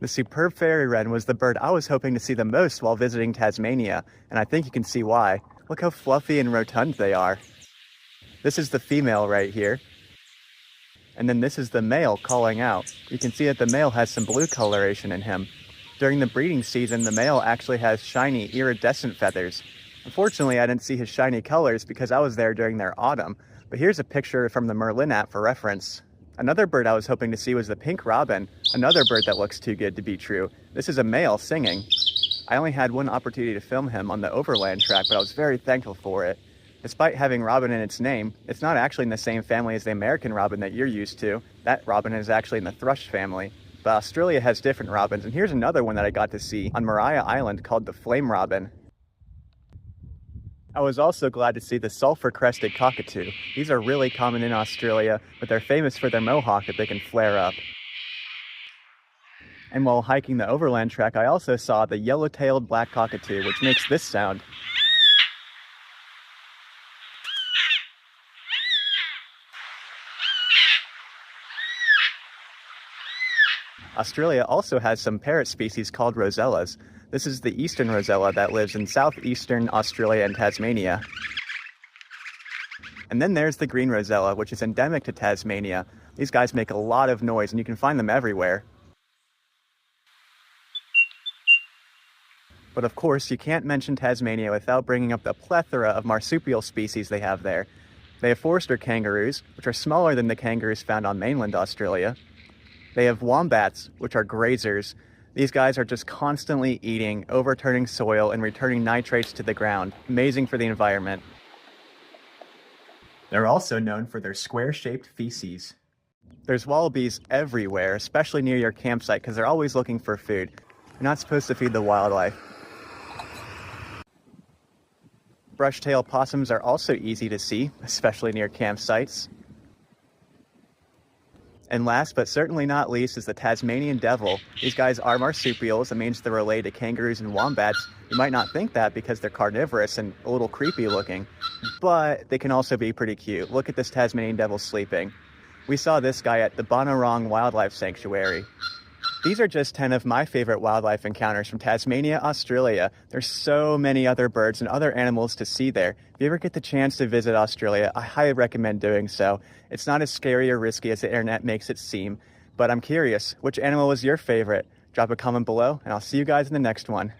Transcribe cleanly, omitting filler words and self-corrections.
The superb Fairywren was the bird I was hoping to see the most while visiting Tasmania, and I think you can see why. Look how fluffy and rotund they are. This is the female right here. And then this is the male calling out. You can see that the male has some blue coloration in him. During the breeding season, the male actually has shiny, iridescent feathers. Unfortunately, I didn't see his shiny colors because I was there during their autumn, but here's a picture from the Merlin app for reference. Another bird I was hoping to see was the pink robin, another bird that looks too good to be true. This is a male singing. I only had one opportunity to film him on the overland track, but I was very thankful for it. Despite having robin in its name, it's not actually in the same family as the American robin that you're used to. That robin is actually in the thrush family. But Australia has different robins, and here's another one that I got to see on Maria Island called the flame robin. I was also glad to see the sulfur-crested cockatoo. These are really common in Australia, but they're famous for their mohawk that they can flare up. And while hiking the overland track, I also saw the yellow-tailed black cockatoo, which makes this sound. Australia also has some parrot species called rosellas. This is the eastern rosella that lives in southeastern Australia and Tasmania. And then there's the green rosella, which is endemic to Tasmania. These guys make a lot of noise, and you can find them everywhere. But of course, you can't mention Tasmania without bringing up the plethora of marsupial species they have there. They have Forster kangaroos, which are smaller than the kangaroos found on mainland Australia. They have wombats, which are grazers. These guys are just constantly eating, overturning soil, and returning nitrates to the ground. Amazing for the environment. They're also known for their square-shaped feces. There's wallabies everywhere, especially near your campsite, because they're always looking for food. You're not supposed to feed the wildlife. Brush-tailed possums are also easy to see, especially near campsites. And last but certainly not least is the Tasmanian devil. These guys are marsupials. That means they're related to kangaroos and wombats. You might not think that because they're carnivorous and a little creepy looking, but they can also be pretty cute. Look at this Tasmanian devil sleeping. We saw this guy at the Bonarong Wildlife Sanctuary. These are just 10 of my favorite wildlife encounters from Tasmania, Australia. There's so many other birds and other animals to see there. If you ever get the chance to visit Australia, I highly recommend doing so. It's not as scary or risky as the internet makes it seem, but I'm curious, which animal was your favorite? Drop a comment below, and I'll see you guys in the next one.